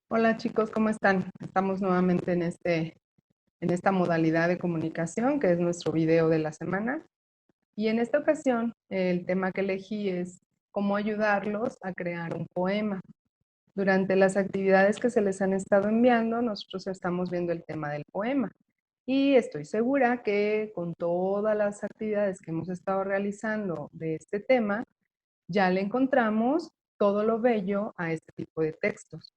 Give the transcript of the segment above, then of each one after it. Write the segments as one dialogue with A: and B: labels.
A: Hola chicos, ¿cómo están? Estamos nuevamente en esta modalidad de comunicación que es nuestro video de la semana. Y en esta ocasión el tema que elegí es cómo ayudarlos a crear un poema. Durante las actividades que se les han estado enviando, nosotros estamos viendo el tema del poema. Y estoy segura que con todas las actividades que hemos estado realizando de este tema, ya le encontramos todo lo bello a este tipo de textos.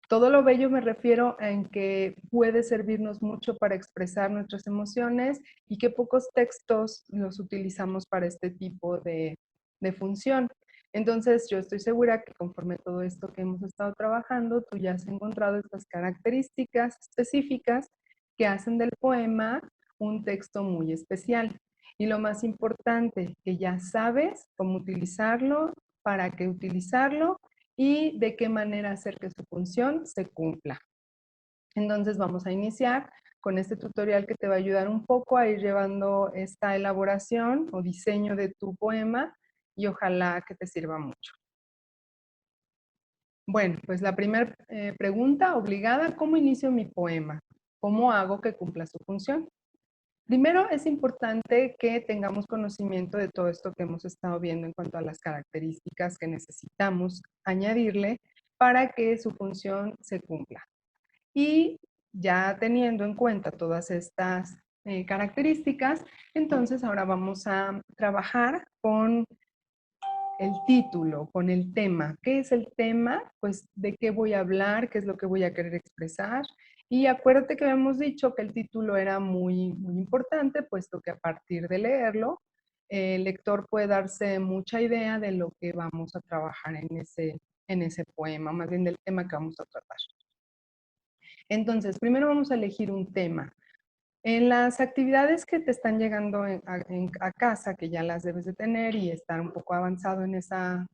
A: Todo lo bello me refiero en que puede servirnos mucho para expresar nuestras emociones y que pocos textos los utilizamos para este tipo de función. Entonces, yo estoy segura que conforme todo esto que hemos estado trabajando, tú ya has encontrado estas características específicas que hacen del poema un texto muy especial. Y lo más importante, que ya sabes cómo utilizarlo, para qué utilizarlo y de qué manera hacer que su función se cumpla. Entonces vamos a iniciar con este tutorial que te va a ayudar un poco a ir llevando esta elaboración o diseño de tu poema y ojalá que te sirva mucho. Bueno, pues la primera pregunta obligada, ¿cómo inicio mi poema? ¿Cómo hago que cumpla su función? Primero es importante que tengamos conocimiento de todo esto que hemos estado viendo en cuanto a las características que necesitamos añadirle para que su función se cumpla. Y ya teniendo en cuenta todas estas características, entonces ahora vamos a trabajar con el título, con el tema. ¿Qué es el tema? Pues de qué voy a hablar, qué es lo que voy a querer expresar. Y acuérdate que habíamos dicho que el título era muy importante, puesto que a partir de leerlo, el lector puede darse mucha idea de lo que vamos a trabajar en ese poema, más bien del tema que vamos a tratar. Entonces, primero vamos a elegir un tema. En las actividades que te están llegando a casa, que ya las debes de tener y estar un poco avanzado en esa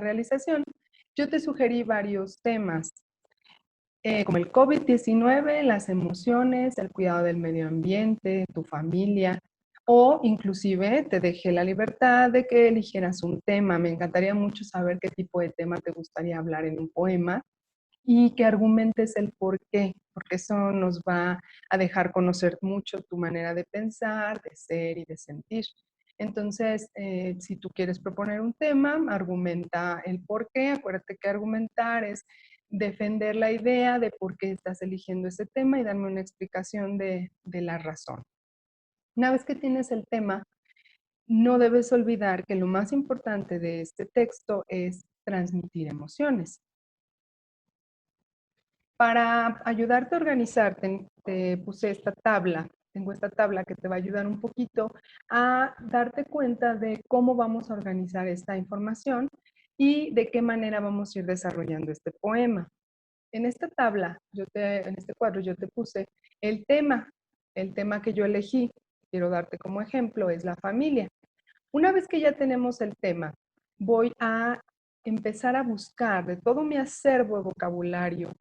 A: realización, yo te sugerí varios temas, como el COVID-19, las emociones, el cuidado del medio ambiente, tu familia, o inclusive te dejé la libertad de que eligieras un tema. Me encantaría mucho saber qué tipo de tema te gustaría hablar en un poema y que argumentes el por qué, porque eso nos va a dejar conocer mucho tu manera de pensar, de ser y de sentir. Entonces, si tú quieres proponer un tema, argumenta el por qué. Acuérdate que argumentar es defender la idea de por qué estás eligiendo ese tema y darme una explicación de la razón. Una vez que tienes el tema, no debes olvidar que lo más importante de este texto es transmitir emociones. Para ayudarte a organizarte, te puse esta tabla. Tengo esta tabla que te va a ayudar un poquito a darte cuenta de cómo vamos a organizar esta información y de qué manera vamos a ir desarrollando este poema. En esta tabla, en este cuadro, yo te puse el tema. El tema que yo elegí, quiero darte como ejemplo, es la familia. Una vez que ya tenemos el tema, voy a empezar a buscar de todo mi acervo de vocabulario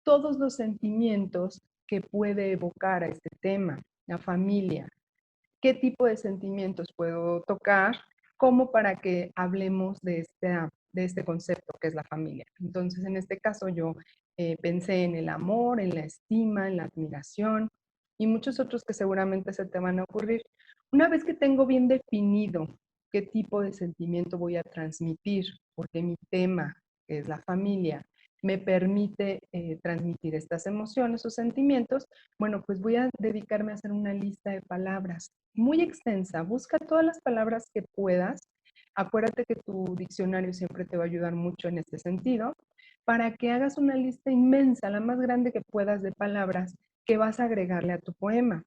A: todos los sentimientos que puede evocar a este tema, la familia. ¿Qué tipo de sentimientos puedo tocar? Como para que hablemos de este concepto que es la familia. Entonces, en este caso, yo pensé en el amor, en la estima, en la admiración y muchos otros que seguramente se te van a ocurrir. Una vez que tengo bien definido qué tipo de sentimiento voy a transmitir, porque mi tema, que es la familia, me permite transmitir estas emociones o sentimientos, bueno, pues voy a dedicarme a hacer una lista de palabras muy extensa. Busca todas las palabras que puedas. Acuérdate que tu diccionario siempre te va a ayudar mucho en este sentido, para que hagas una lista inmensa, la más grande que puedas de palabras que vas a agregarle a tu poema.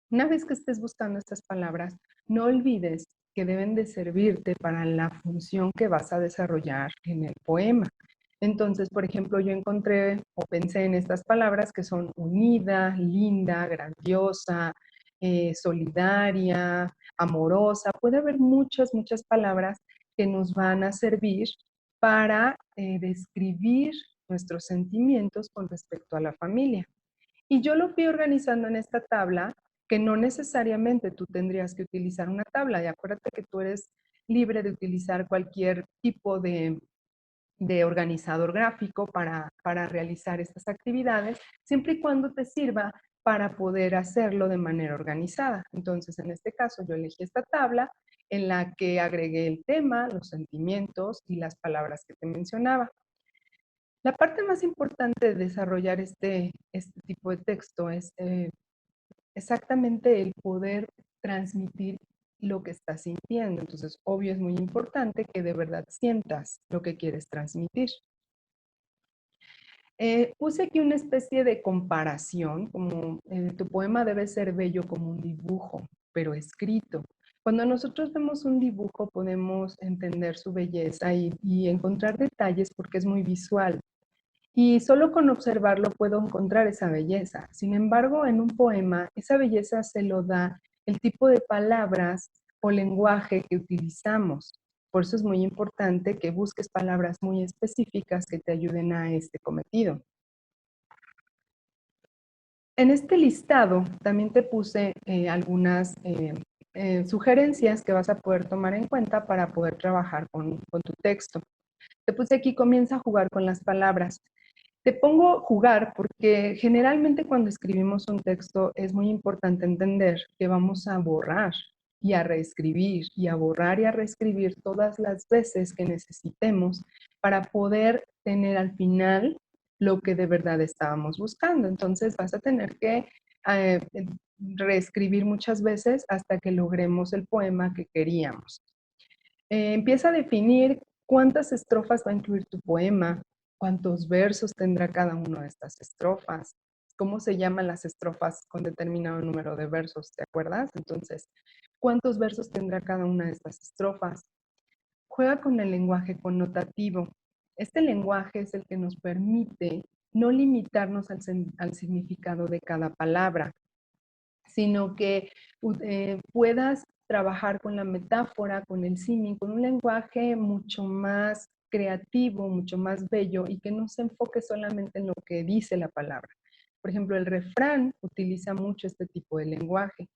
A: Una vez que estés buscando estas palabras, no olvides que deben de servirte para la función que vas a desarrollar en el poema. Entonces, por ejemplo, yo encontré o pensé en estas palabras que son unida, linda, grandiosa, solidaria, amorosa. Puede haber muchas palabras que nos van a servir para describir nuestros sentimientos con respecto a la familia. Y yo lo fui organizando en esta tabla, que no necesariamente tú tendrías que utilizar una tabla. Y acuérdate que tú eres libre de utilizar cualquier tipo de organizador gráfico para realizar estas actividades, siempre y cuando te sirva para poder hacerlo de manera organizada. Entonces, en este caso, yo elegí esta tabla en la que agregué el tema, los sentimientos y las palabras que te mencionaba. La parte más importante de desarrollar este tipo de texto es exactamente el poder transmitir lo que estás sintiendo. Entonces, obvio, es muy importante que de verdad sientas lo que quieres transmitir. Puse aquí una especie de comparación, como tu poema debe ser bello como un dibujo, pero escrito. Cuando nosotros vemos un dibujo podemos entender su belleza y encontrar detalles porque es muy visual. Y solo con observarlo puedo encontrar esa belleza. Sin embargo, en un poema, esa belleza se lo da el tipo de palabras o lenguaje que utilizamos. Por eso es muy importante que busques palabras muy específicas que te ayuden a este cometido. En este listado también te puse algunas sugerencias que vas a poder tomar en cuenta para poder trabajar con tu texto. Te puse aquí, comienza a jugar con las palabras. Te pongo jugar porque generalmente cuando escribimos un texto es muy importante entender que vamos a borrar y a reescribir y a borrar y a reescribir todas las veces que necesitemos para poder tener al final lo que de verdad estábamos buscando. Entonces vas a tener que eh, reescribir muchas veces hasta que logremos el poema que queríamos. Empieza a definir cuántas estrofas va a incluir tu poema, cuántos versos tendrá cada una de estas estrofas, cómo se llaman las estrofas con determinado número de versos, ¿te acuerdas? Entonces, ¿cuántos versos tendrá cada una de estas estrofas? Juega con el lenguaje connotativo. Este lenguaje es el que nos permite no limitarnos al significado de cada palabra, sino que puedas trabajar con la metáfora, con el símil, con un lenguaje mucho más creativo, mucho más bello y que no se enfoque solamente en lo que dice la palabra. Por ejemplo, el refrán utiliza mucho este tipo de lenguaje.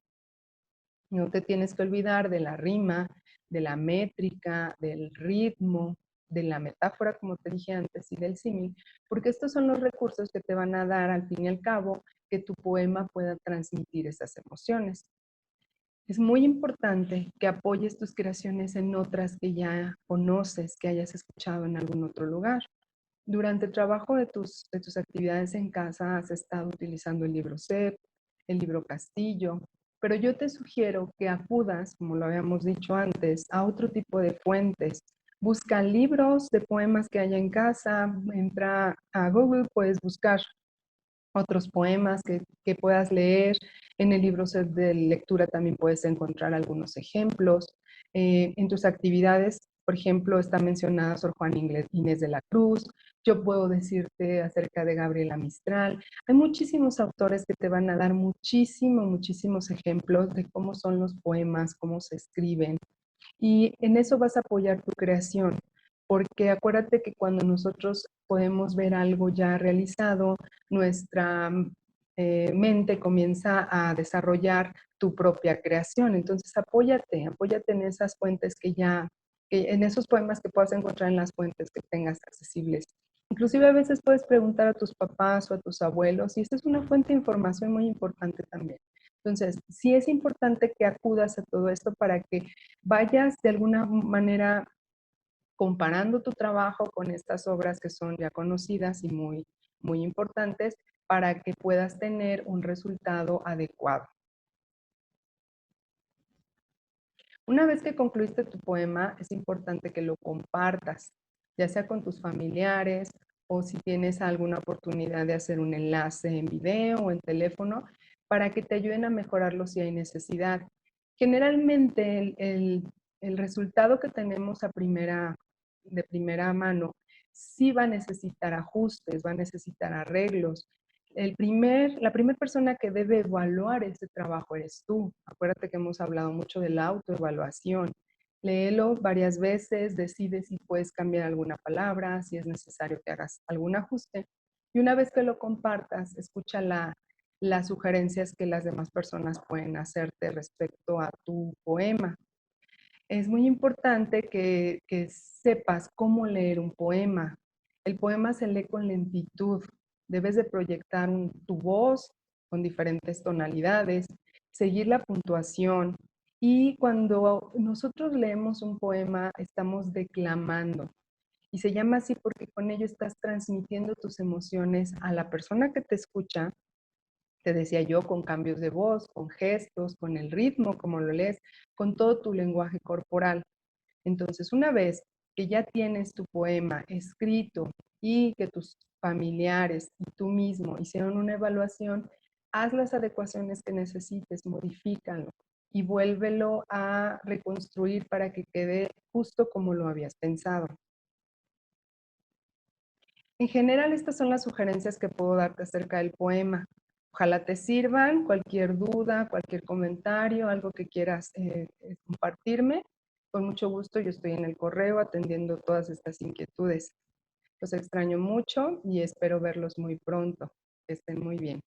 A: No te tienes que olvidar de la rima, de la métrica, del ritmo, de la metáfora, como te dije antes, y del símil, porque estos son los recursos que te van a dar, al fin y al cabo, que tu poema pueda transmitir esas emociones. Es muy importante que apoyes tus creaciones en otras que ya conoces, que hayas escuchado en algún otro lugar. Durante el trabajo de tus actividades en casa has estado utilizando el libro CEP, el libro Castillo, pero yo te sugiero que acudas, como lo habíamos dicho antes, a otro tipo de fuentes. Busca libros de poemas que haya en casa, entra a Google, puedes buscar otros poemas que puedas leer. En el libro set de lectura también puedes encontrar algunos ejemplos. En tus actividades, por ejemplo, está mencionada Sor Juana Inés de la Cruz. Yo puedo decirte acerca de Gabriela Mistral. Hay muchísimos autores que te van a dar muchísimos ejemplos de cómo son los poemas, cómo se escriben, y en eso vas a apoyar tu creación, porque acuérdate que cuando nosotros podemos ver algo ya realizado, nuestra mente comienza a desarrollar tu propia creación. Entonces apóyate en esas fuentes en esos poemas que puedas encontrar en las fuentes que tengas accesibles. Inclusive a veces puedes preguntar a tus papás o a tus abuelos y esta es una fuente de información muy importante también. Entonces, sí es importante que acudas a todo esto para que vayas de alguna manera comparando tu trabajo con estas obras que son ya conocidas y muy importantes para que puedas tener un resultado adecuado. Una vez que concluiste tu poema, es importante que lo compartas, ya sea con tus familiares o si tienes alguna oportunidad de hacer un enlace en video o en teléfono para que te ayuden a mejorarlo si hay necesidad. Generalmente el resultado que tenemos de primera mano sí va a necesitar ajustes, va a necesitar arreglos. La primera persona que debe evaluar este trabajo eres tú. Acuérdate que hemos hablado mucho de la autoevaluación. Léelo varias veces, decide si puedes cambiar alguna palabra, si es necesario que hagas algún ajuste. Y una vez que lo compartas, escucha las sugerencias que las demás personas pueden hacerte respecto a tu poema. Es muy importante que sepas cómo leer un poema. El poema se lee con lentitud. Debes de proyectar tu voz con diferentes tonalidades, seguir la puntuación. Y cuando nosotros leemos un poema, estamos declamando. Y se llama así porque con ello estás transmitiendo tus emociones a la persona que te escucha, te decía yo, con cambios de voz, con gestos, con el ritmo, como lo lees, con todo tu lenguaje corporal. Entonces, una vez que ya tienes tu poema escrito y que tus familiares y tú mismo hicieron una evaluación, haz las adecuaciones que necesites, modifícalo y vuélvelo a reconstruir para que quede justo como lo habías pensado. En general, estas son las sugerencias que puedo darte acerca del poema. Ojalá te sirvan. Cualquier duda, cualquier comentario, algo que quieras compartirme, con mucho gusto yo estoy en el correo atendiendo todas estas inquietudes. Los extraño mucho y espero verlos muy pronto. Que estén muy bien.